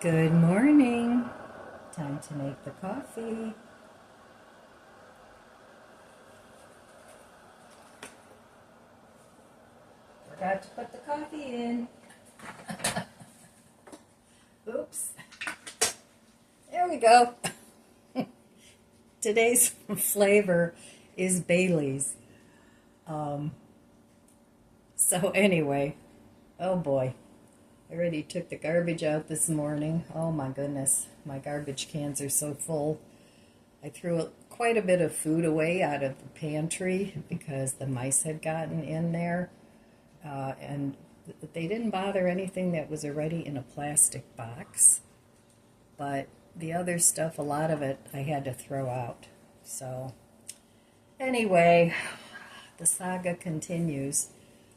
Good morning. Time to make the coffee. Forgot to put the coffee in. Oops. There we go. Today's flavor is Bailey's. So anyway, oh boy. I already took the garbage out this morning. Oh my goodness, my garbage cans are so full. I threw quite a bit of food away out of the pantry because the mice had gotten in there. And they didn't bother anything that was already in a plastic box. But the other stuff, a lot of it, I had to throw out. So anyway, the saga continues.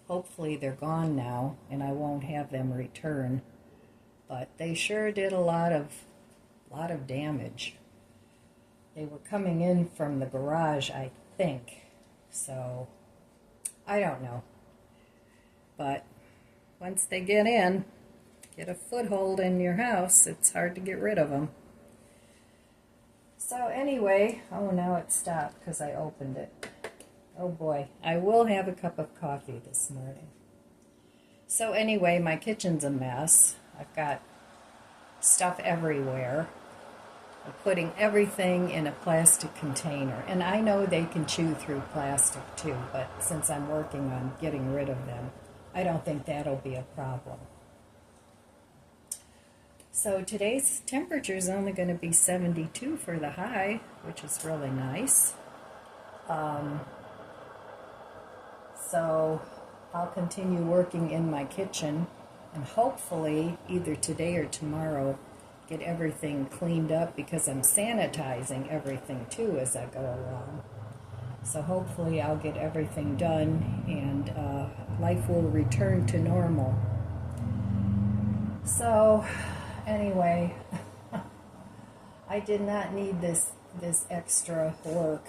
Hopefully they're gone now and I won't have them return. But they sure did a lot of damage. They were coming in from the garage, I think. So I don't know. But once they get in, get a foothold in your house, it's hard to get rid of them. So anyway, oh, now it stopped because I opened it. Oh boy, I will have a cup of coffee this morning. So anyway, my kitchen's a mess. I've got stuff everywhere. I'm putting everything in a plastic container. And I know they can chew through plastic too, but since I'm working on getting rid of them, I don't think that'll be a problem. So today's temperature is only going to be 72 for the high, which is really nice. So I'll continue working in my kitchen and hopefully either today or tomorrow get everything cleaned up because I'm sanitizing everything too as I go along. So hopefully I'll get everything done and life will return to normal. So anyway, I did not need this extra work.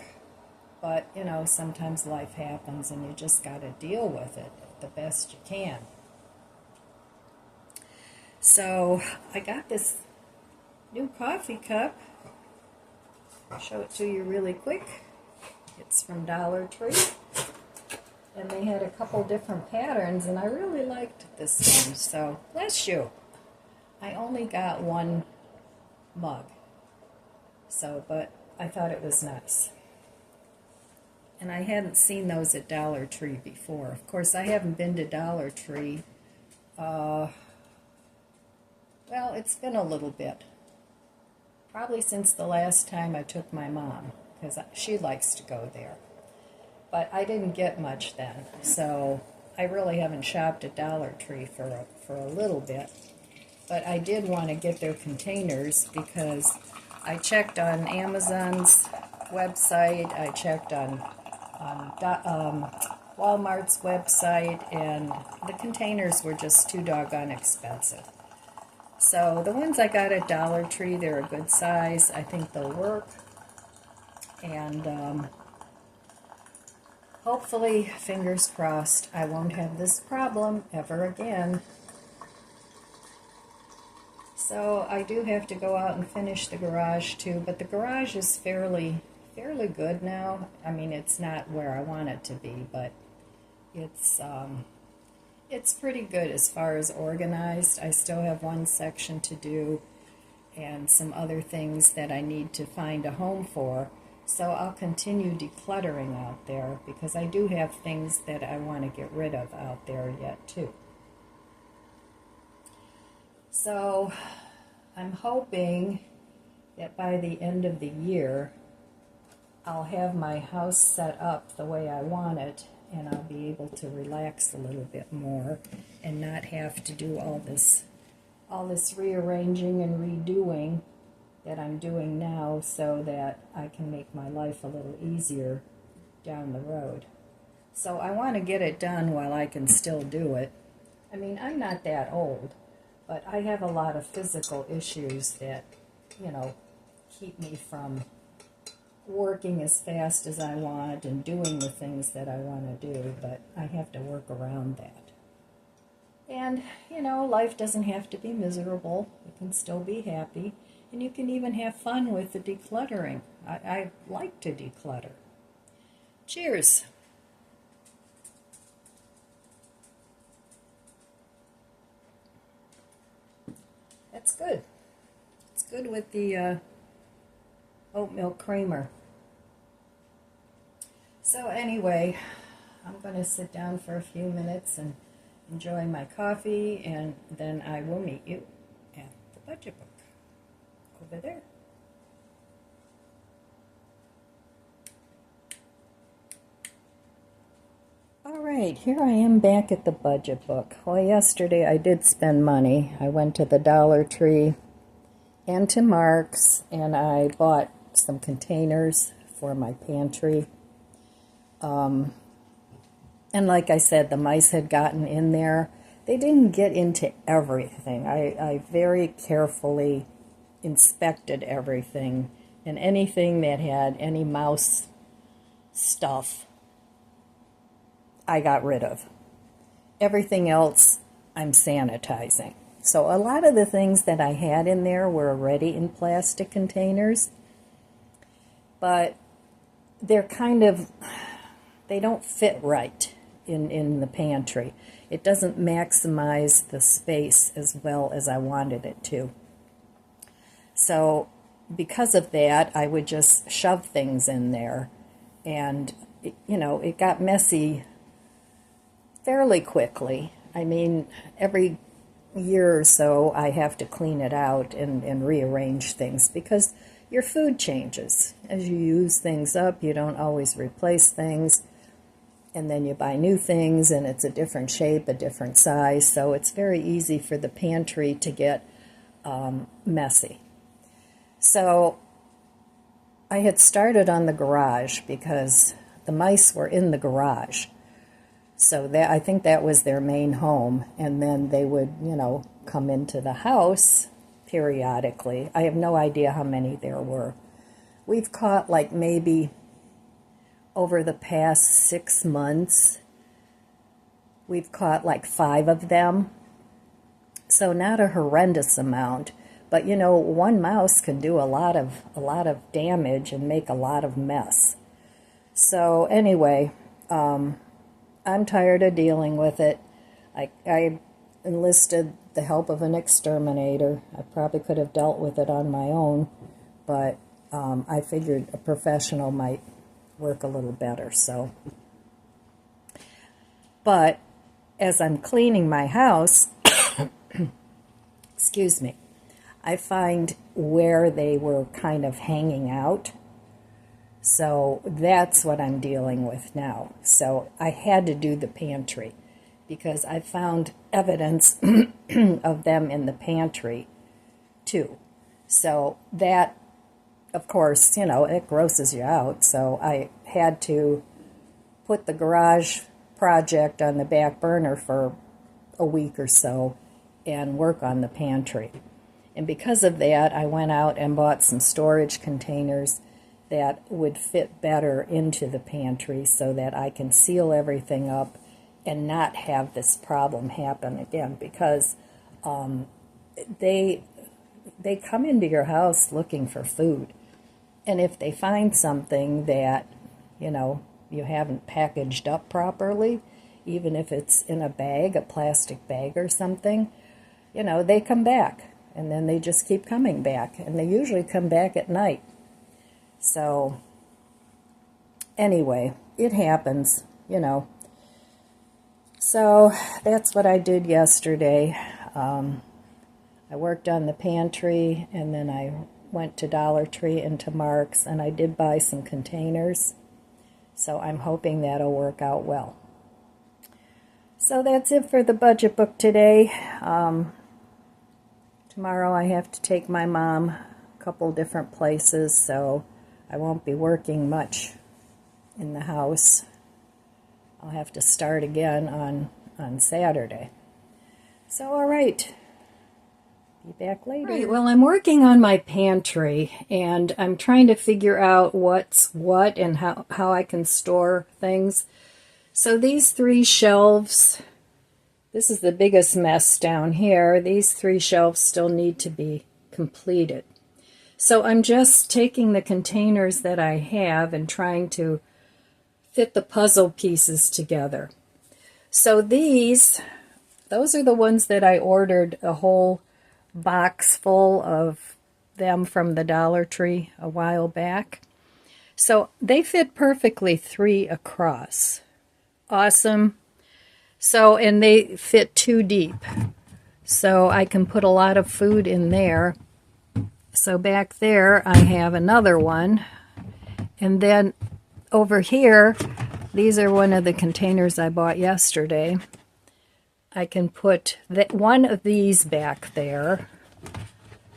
But, you know, sometimes life happens and you just got to deal with it the best you can. So I got this new coffee cup. I'll show it to you really quick. It's from Dollar Tree. And they had a couple different patterns and I really liked this one. So, bless you. I only got one mug. So, but I thought it was nice. And I hadn't seen those at Dollar Tree before. Of course, I haven't been to Dollar Tree. Well, it's been a little bit. Probably since the last time I took my mom, because she likes to go there. But I didn't get much then, so I really haven't shopped at Dollar Tree for a little bit. But I did want to get their containers because I checked on Amazon's website, I checked on Walmart's website, and the containers were just too doggone expensive. So the ones I got at Dollar Tree, they're a good size. I think they'll work. And hopefully, fingers crossed, I won't have this problem ever again. So I do have to go out and finish the garage too, but the garage is fairly good now. I mean, it's not where I want it to be, but it's pretty good as far as organized. I still have one section to do and some other things that I need to find a home for. So I'll continue decluttering out there because I do have things that I want to get rid of out there yet too. So I'm hoping that by the end of the year I'll have my house set up the way I want it and I'll be able to relax a little bit more and not have to do all this rearranging and redoing that I'm doing now so that I can make my life a little easier down the road. So I want to get it done while I can still do it. I mean, I'm not that old, but I have a lot of physical issues that, you know, keep me from working as fast as I want and doing the things that I want to do, but I have to work around that. And, you know, life doesn't have to be miserable. It can still be happy. And you can even have fun with the decluttering. I like to declutter. Cheers. That's good. It's good with the oat milk creamer. So anyway, I'm going to sit down for a few minutes and enjoy my coffee, and then I will meet you at the budget book over there. All right, here I am back at the budget book. Well, yesterday I did spend money. I went to the Dollar Tree and to Mark's, and I bought some containers for my pantry. And like I said, the mice had gotten in there. They didn't get into everything. I very carefully inspected everything, and anything that had any mouse stuff, I got rid of. Everything else, I'm sanitizing. So a lot of the things that I had in there were already in plastic containers, but they're they don't fit right in the pantry. It doesn't maximize the space as well as I wanted it to. So because of that, I would just shove things in there, and it got messy fairly quickly. I mean, every year or so I have to clean it out and rearrange things, because your food changes. As you use things up, you don't always replace things, and then you buy new things and it's a different shape, a different size, so it's very easy for the pantry to get messy. So I had started on the garage because the mice were in the garage. So I think that was their main home, and then they would, come into the house periodically. I have no idea how many there were. We've caught maybe over the past 6 months, we've caught 5 of them. So not a horrendous amount, but one mouse can do a lot of damage and make a lot of mess. So anyway, I'm tired of dealing with it. I enlisted the help of an exterminator. I probably could have dealt with it on my own, but I figured a professional might work a little better. But as I'm cleaning my house, excuse me, I find where they were kind of hanging out. So that's what I'm dealing with now. So I had to do the pantry because I found evidence of them in the pantry too. So that, of course, it grosses you out. So I had to put the garage project on the back burner for a week or so and work on the pantry. And because of that, I went out and bought some storage containers that would fit better into the pantry so that I can seal everything up and not have this problem happen again, because they come into your house looking for food. And if they find something that, you haven't packaged up properly, even if it's in a bag, a plastic bag or something, they come back. And then they just keep coming back. And they usually come back at night. So, anyway, it happens, So, that's what I did yesterday. I worked on the pantry, and then I went to Dollar Tree and to Mark's, and I did buy some containers. So, I'm hoping that'll work out well. So, that's it for the budget book today. Tomorrow I have to take my mom a couple different places, so I won't be working much in the house. I'll have to start again on Saturday. So, all right. Be back later. Right, well, I'm working on my pantry, and I'm trying to figure out what's what and how I can store things. So these 3 shelves, This is the biggest mess down here. These 3 shelves still need to be completed. So I'm just taking the containers that I have and trying to fit the puzzle pieces together. So those are the ones that I ordered, a whole box full of them from the Dollar Tree a while back. So they fit perfectly 3 across. Awesome. So, and they fit 2 deep. So I can put a lot of food in there. So back there I have another one. And then over here, these are one of the containers I bought yesterday. I can put one of these back there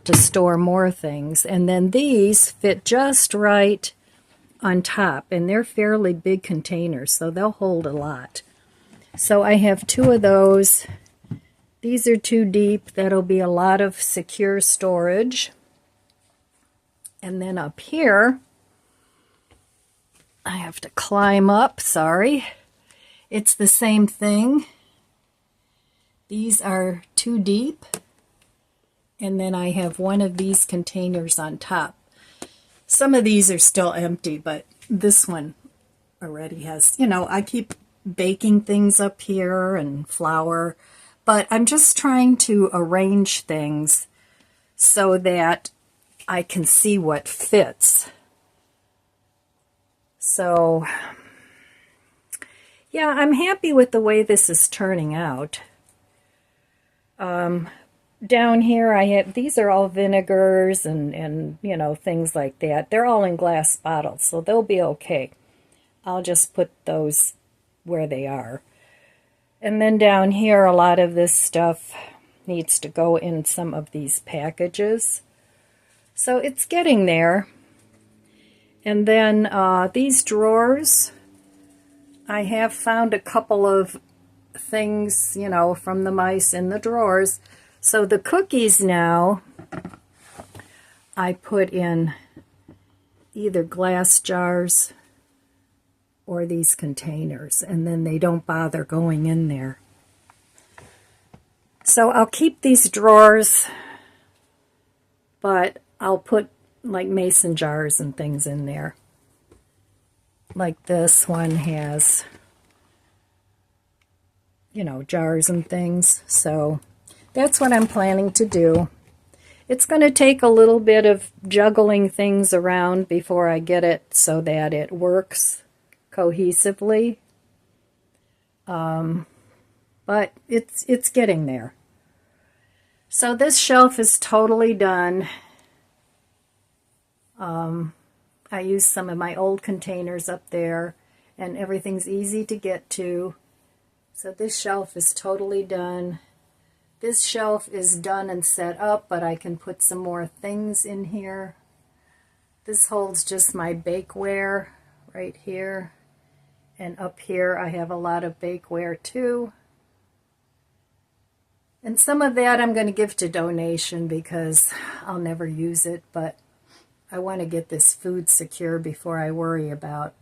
to store more things. And then these fit just right on top. And they're fairly big containers, so they'll hold a lot. So I have 2 of those. These are 2 deep. That'll be a lot of secure storage. And then up here, I have to climb up, sorry. It's the same thing. These are 2 deep. And then I have one of these containers on top. Some of these are still empty, but this one already has, I keep baking things up here and flour, but I'm just trying to arrange things so that I can see what fits. So, yeah, I'm happy with the way this is turning out. Down here I have, these are all vinegars and things like that. They're all in glass bottles, so they'll be okay. I'll just put those where they are. And then down here, a lot of this stuff needs to go in some of these packages. So it's getting there. And then these drawers, I have found a couple of things, from the mice in the drawers. So the cookies now, I put in either glass jars or these containers, and then they don't bother going in there. So I'll keep these drawers, but I'll put like mason jars and things in there. Like this one has, jars and things. So that's what I'm planning to do. It's going to take a little bit of juggling things around before I get it so that it works cohesively. But it's getting there. So this shelf is totally done. I used some of my old containers up there, and everything's easy to get to. So this shelf is totally done. This shelf is done and set up, but I can put some more things in here. This holds just my bakeware right here. And up here I have a lot of bakeware too. And some of that I'm going to give to donation because I'll never use it, but I want to get this food secure before I worry about,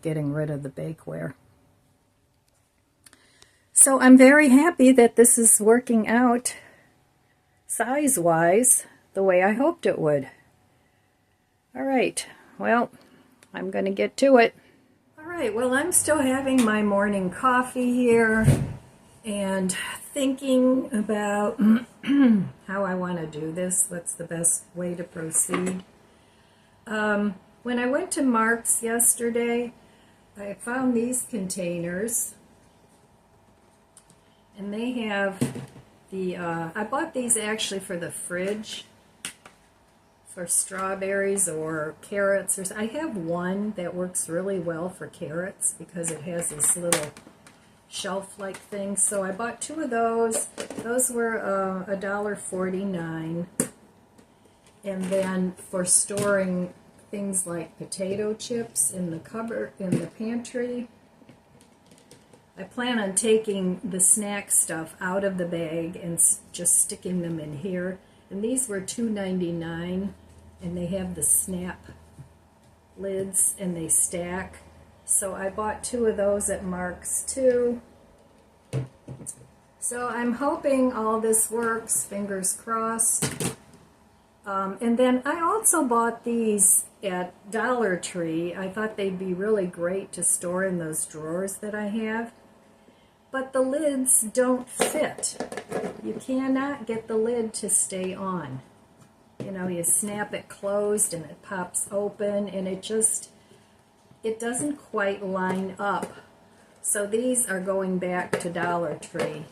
getting rid of the bakeware. So I'm very happy that this is working out size-wise the way I hoped it would. All right, well, I'm going to get to it. All right, well, I'm still having my morning coffee here and thinking about how I want to do this, what's the best way to proceed. When I went to Mark's yesterday, I found these containers. And they have the, I bought these actually for the fridge, for strawberries or carrots. I have one that works really well for carrots because it has this little shelf-like thing. So I bought 2 of those. Those were $1.49. And then for storing things like potato chips in the cupboard, in the pantry, I plan on taking the snack stuff out of the bag and just sticking them in here. And these were $2.99, and they have the snap lids and they stack. So I bought 2 of those at Mark's too. So I'm hoping all this works, fingers crossed. And then I also bought these at Dollar Tree. I thought they'd be really great to store in those drawers that I have. But the lids don't fit. You cannot get the lid to stay on. You know, you snap it closed and it pops open, and it doesn't quite line up. So these are going back to Dollar Tree,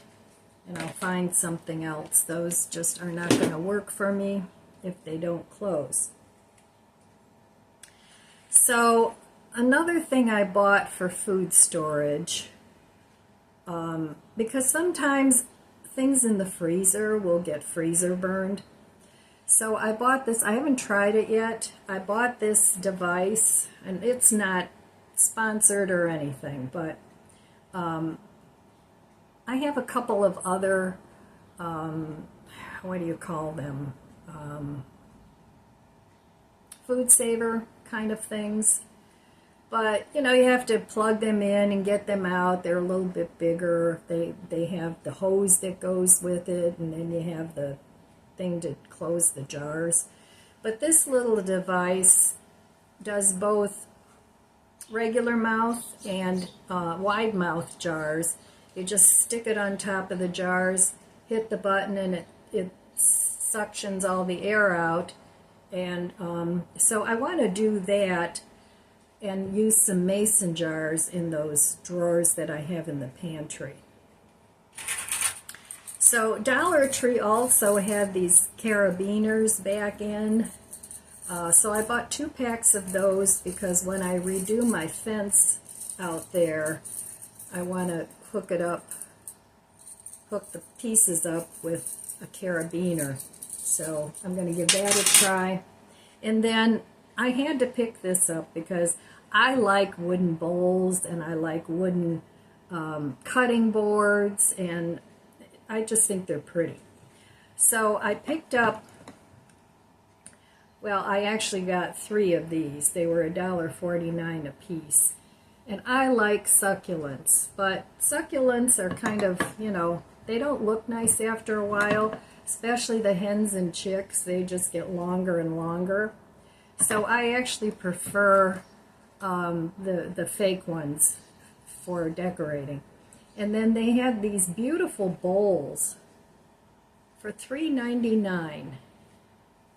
and I'll find something else. Those just are not going to work for me if they don't close. So another thing I bought for food storage, because sometimes things in the freezer will get freezer burned. So I bought this. I haven't tried it yet. I bought this device, and it's not sponsored or anything, but I have a couple of other, what do you call them, food saver kind of things. But, you know, you have to plug them in and get them out. They're a little bit bigger. They have the hose that goes with it, and then you have the thing to close the jars. But this little device does both regular mouth and wide mouth jars. You just stick it on top of the jars, hit the button, and it suctions all the air out. And so I want to do that and use some mason jars in those drawers that I have in the pantry. So Dollar Tree also had these carabiners back in. So I bought 2 packs of those because when I redo my fence out there, I want to hook the pieces up with a carabiner. So I'm going to give that a try. And then I had to pick this up because I like wooden bowls and I like wooden cutting boards, and I just think they're pretty. So I picked up, well, I actually got 3 of these. They were $1.49 a piece. And I like succulents, but succulents are kind of, you know, they don't look nice after a while, especially the hens and chicks. They just get longer and longer. So I actually prefer the fake ones for decorating. And then they had these beautiful bowls for $3.99.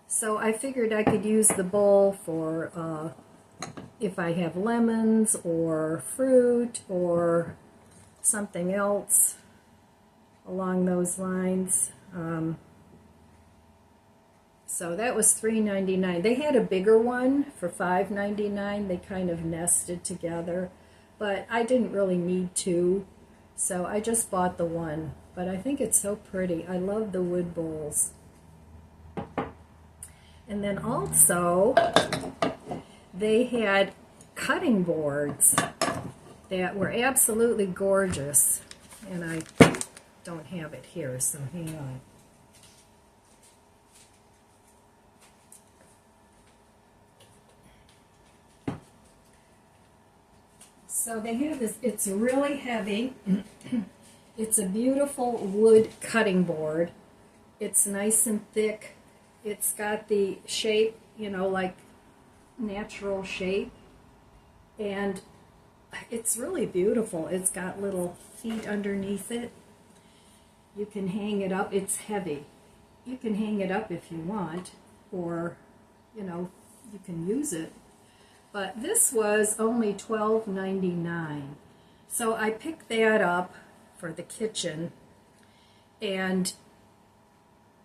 So I figured I could use the bowl for if I have lemons or fruit or something else along those lines. So that was $3.99. They had a bigger one for $5.99. They kind of nested together, but I didn't really need 2, so I just bought the one. But I think it's so pretty. I love the wood bowls. And then also, they had cutting boards that were absolutely gorgeous. And I don't have it here, so hang on. So they have this, it's really heavy. It's a beautiful wood cutting board. It's nice and thick. It's got the shape, you know, like natural shape. And it's really beautiful. It's got little feet underneath it. You can hang it up. It's heavy. You can hang it up if you want, or, you know, you can use it. But this was only $12.99. So I picked that up for the kitchen, and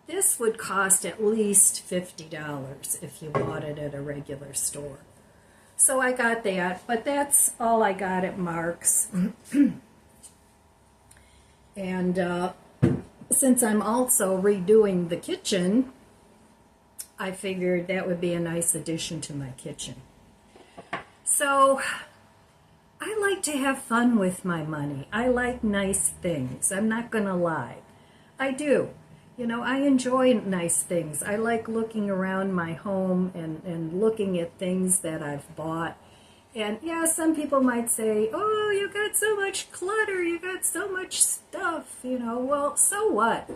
this would cost at least $50 if you bought it at a regular store. So I got that, but that's all I got at Mark's. And since I'm also redoing the kitchen, I figured that would be a nice addition to my kitchen. So I like to have fun with my money. I like nice things. I'm not going to lie. I do. You know, I enjoy nice things. I like looking around my home and looking at things that I've bought. And yeah, some people might say, oh, you got so much clutter, you got so much stuff, Well, so what?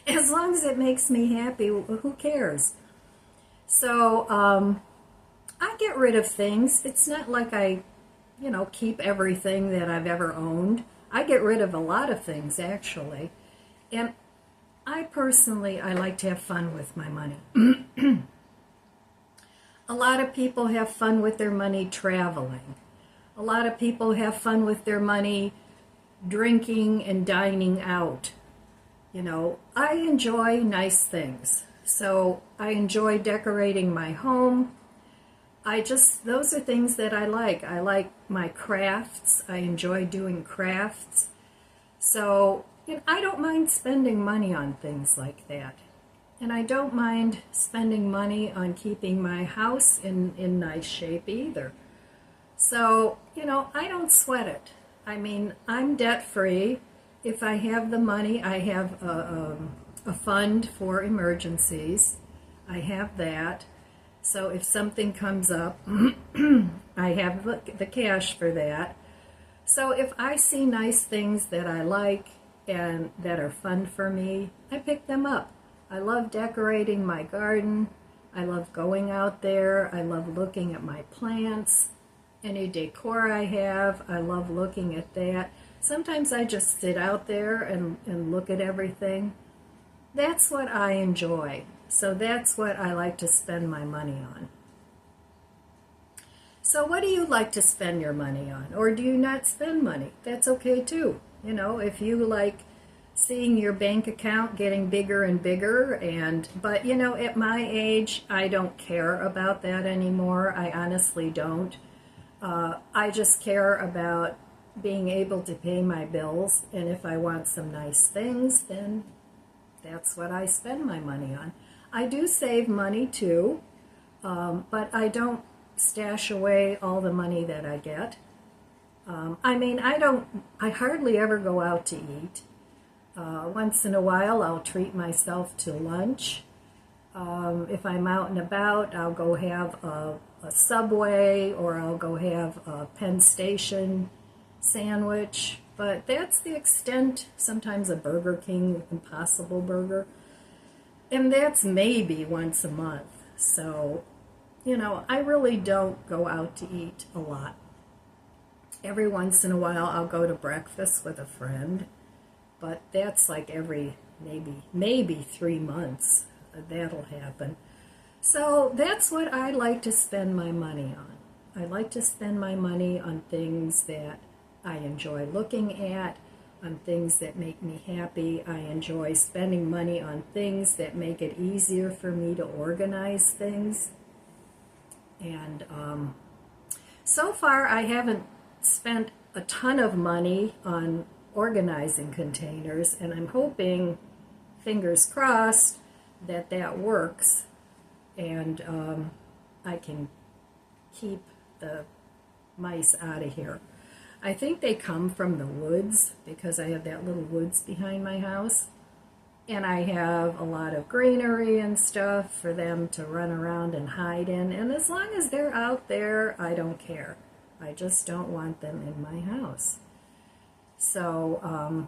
As long as it makes me happy, who cares? So I get rid of things. It's not like I, keep everything that I've ever owned. I get rid of a lot of things, actually. And I personally, I like to have fun with my money. A lot of people have fun with their money traveling. A lot of people have fun with their money drinking and dining out. I enjoy nice things. So I enjoy decorating my home. Those are things that I like. I like my crafts. I enjoy doing crafts. So I don't mind spending money on things like that. And I don't mind spending money on keeping my house in nice shape either. So, I don't sweat it. I mean, I'm debt-free. If I have the money, I have a fund for emergencies. I have that. So if something comes up, I have the cash for that. So if I see nice things that I like and that are fun for me, I pick them up. I love decorating my garden. I love going out there. I love looking at my plants. Any decor I have, I love looking at that. Sometimes I just sit out there and look at everything. That's what I enjoy. So that's what I like to spend my money on. So what do you like to spend your money on? Or do you not spend money? That's okay too. If you like seeing your bank account getting bigger and bigger, but at my age, I don't care about that anymore. I honestly don't. I just care about being able to pay my bills, and if I want some nice things, then that's what I spend my money on. I do save money too, but I don't stash away all the money that I get. I hardly ever go out to eat. Once in a while, I'll treat myself to lunch. If I'm out and about, I'll go have a Subway, or I'll go have a Penn Station sandwich. But that's the extent. Sometimes a Burger King Impossible Burger. And that's maybe once a month. So, I really don't go out to eat a lot. Every once in a while, I'll go to breakfast with a friend. But that's like every maybe 3 months. That'll happen. So that's what I like to spend my money on. I like to spend my money on things that I enjoy looking at, on things that make me happy. I enjoy spending money on things that make it easier for me to organize things. And so far, I haven't spent a ton of money on organizing containers, and I'm hoping, fingers crossed, that works, and I can keep the mice out of here. I think they come from the woods, because I have that little woods behind my house, and I have a lot of greenery and stuff for them to run around and hide in, and as long as they're out there, I don't care. I just don't want them in my house. So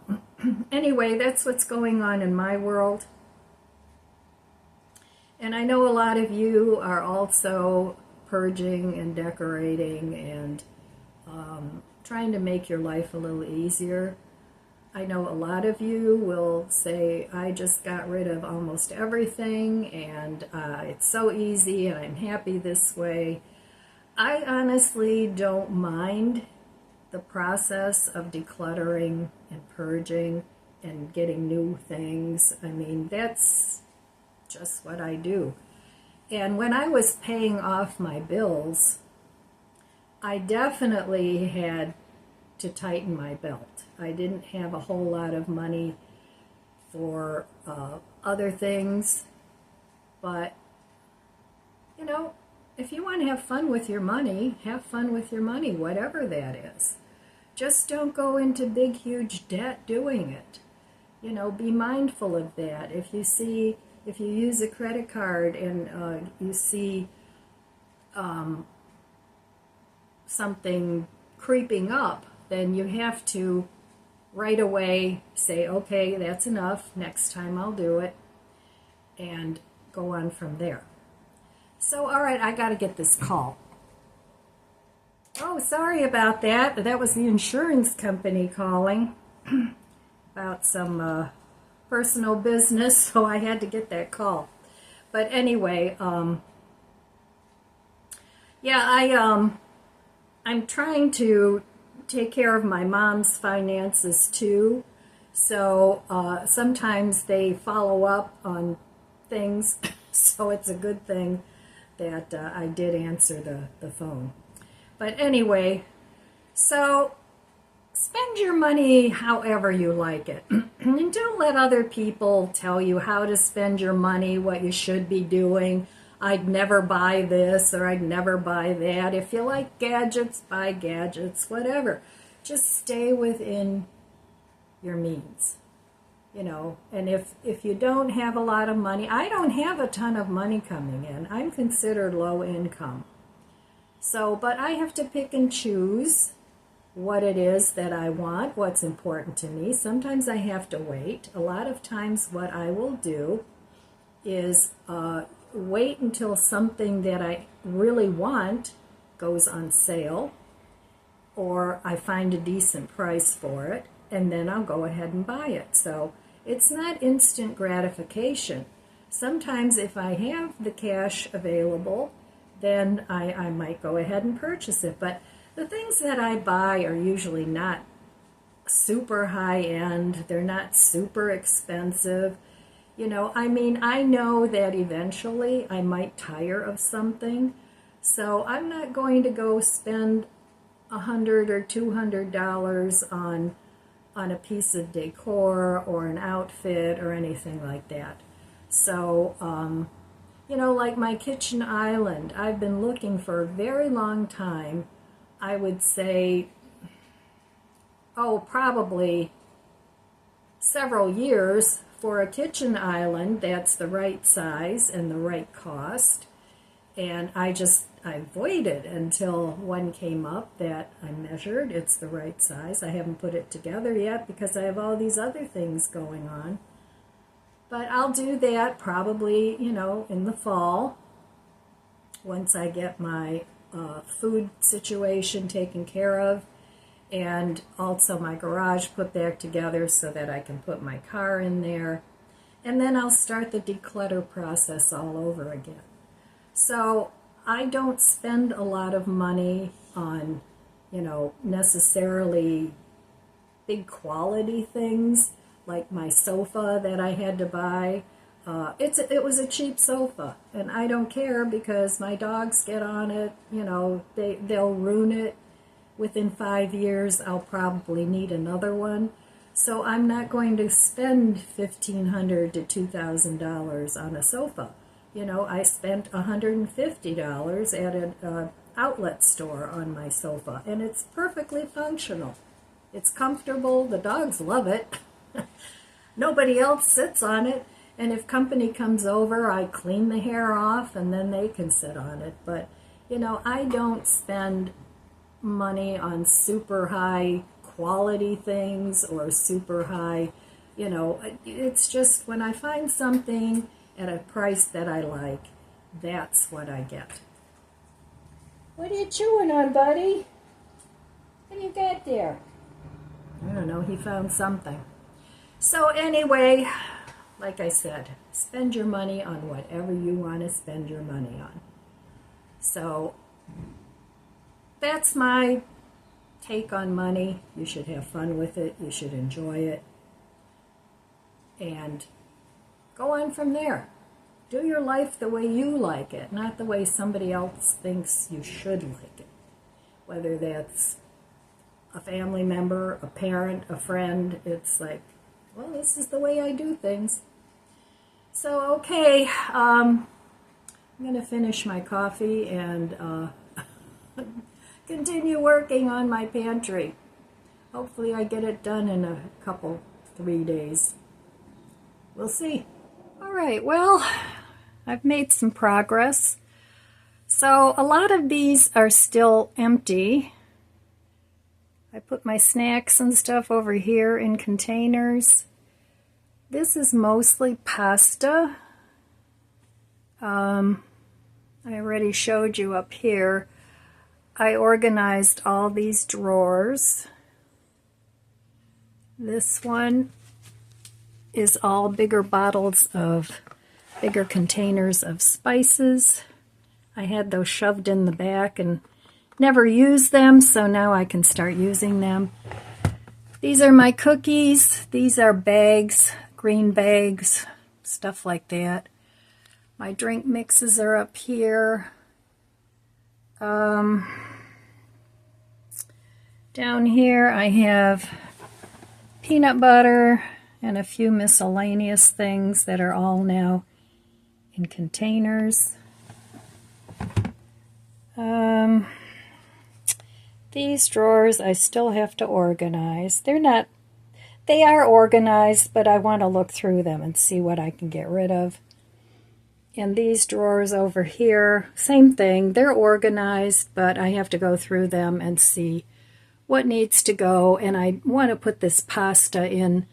anyway, that's what's going on in my world. And I know a lot of you are also purging and decorating and trying to make your life a little easier. I know a lot of you will say, I just got rid of almost everything, and it's so easy, and I'm happy this way. I honestly don't mind the process of decluttering and purging and getting new things. I mean, that's just what I do. And when I was paying off my bills, I definitely had to tighten my belt. I didn't have a whole lot of money for other things, but if you want to have fun with your money, have fun with your money, whatever that is. Just don't go into big, huge debt doing it. Be mindful of that. If you use a credit card and you see something creeping up, then you have to right away say, okay, that's enough. Next time I'll do it, and go on from there. So, all right, I got to get this call. Oh, sorry about that. That was the insurance company calling about some personal business, so I had to get that call. But anyway, yeah, I'm trying to take care of my mom's finances too. So sometimes they follow up on things, so it's a good thing that I did answer the phone. But anyway, so spend your money however you like it. And don't let other people tell you how to spend your money, what you should be doing. I'd never buy this or I'd never buy that. If you like gadgets, buy gadgets, whatever. Just stay within your means, you know. And if you don't have a lot of money, I don't have a ton of money coming in. I'm considered low income. So, but I have to pick and choose what it is that I want, what's important to me. Sometimes I have to wait. A lot of times what I will do is wait until something that I really want goes on sale, or I find a decent price for it, and then I'll go ahead and buy it. So it's not instant gratification. Sometimes if I have the cash available, then I might go ahead and purchase it. But the things that I buy are usually not super high end. They're not super expensive. You know, I mean, I know that eventually I might tire of something, so I'm not going to go spend $100 or $200 on a piece of decor or an outfit or anything like that. So, you know, like my kitchen island, I've been looking for a very long time. I would say, probably several years for a kitchen island that's the right size and the right cost. And I waited until one came up that I measured. It's the right size. I haven't put it together yet because I have all these other things going on. But I'll do that probably, you know, in the fall, once I get my food situation taken care of, and also my garage put back together so that I can put my car in there. And then I'll start the declutter process all over again. So I don't spend a lot of money on, you know, necessarily big quality things like my sofa that I had to buy. It was a cheap sofa, and I don't care because my dogs get on it. You know, they'll ruin it. Within 5 years, I'll probably need another one. So I'm not going to spend $1,500 to $2,000 on a sofa. You know, I spent $150 at an outlet store on my sofa, and it's perfectly functional. It's comfortable. The dogs love it. Nobody else sits on it. And if company comes over, I clean the hair off, and then they can sit on it. But, you know, I don't spend money on super high quality things or super high, you know, it's just when I find something at a price that I like, that's what I get. What are you chewing on, buddy? What do you got there? I don't know, he found something. So anyway, like I said, spend your money on whatever you want to spend your money on. So that's my take on money. You should have fun with it. You should enjoy it. And go on from there. Do your life the way you like it, not the way somebody else thinks you should like it. Whether that's a family member, a parent, a friend, it's like, well, this is the way I do things. So, okay, I'm going to finish my coffee and continue working on my pantry. Hopefully I get it done in a couple, 3 days. We'll see. All right, well, I've made some progress. So a lot of these are still empty. I put my snacks and stuff over here in containers. This is mostly pasta. I already showed you up here. I organized all these drawers. This one is all bigger containers of spices. I had those shoved in the back and never used them, so now I can start using them. These are my cookies. These are bags, green bags, stuff like that. My drink mixes are up here. Down here I have peanut butter and a few miscellaneous things that are all now in containers. These drawers I still have to organize. They are organized, but I want to look through them and see what I can get rid of. And these drawers over here, same thing. They're organized, but I have to go through them and see what needs to go. And I want to put this pasta in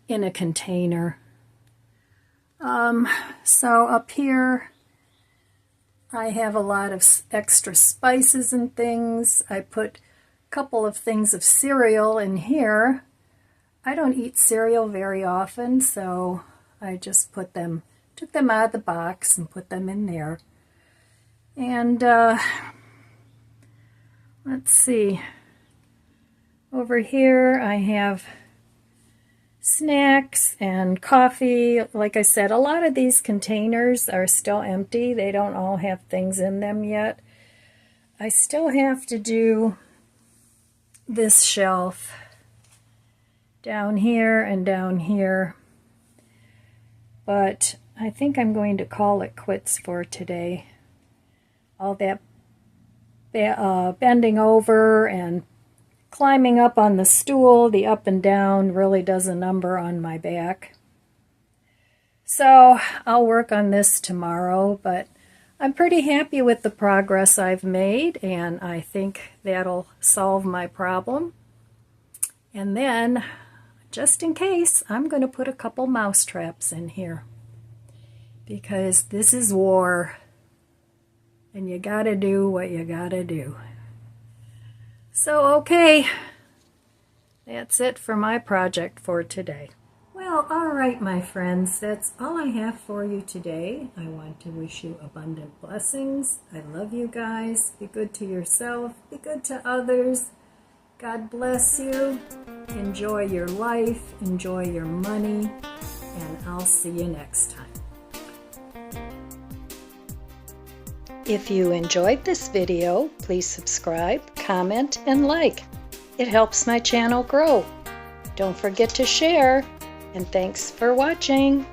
a container. So up here, I have a lot of extra spices and things. I put a couple of things of cereal in here. I don't eat cereal very often, so I just took them out of the box and put them in there. And let's see. Over here I have snacks and coffee. Like I said, a lot of these containers are still empty. They don't all have things in them yet. I still have to do this shelf down here and down here. But I think I'm going to call it quits for today. All that bending over and climbing up on the stool, the up and down, really does a number on my back. So I'll work on this tomorrow, but I'm pretty happy with the progress I've made, and I think that'll solve my problem. And then, just in case, I'm going to put a couple mouse traps in here, because this is war, and you gotta do what you gotta do. So, okay, that's it for my project for today. Well, all right, my friends, that's all I have for you today. I want to wish you abundant blessings. I love you guys. Be good to yourself. Be good to others. God bless you. Enjoy your life. Enjoy your money. And I'll see you next time. If you enjoyed this video, please subscribe, comment, and like. It helps my channel grow. Don't forget to share, and thanks for watching.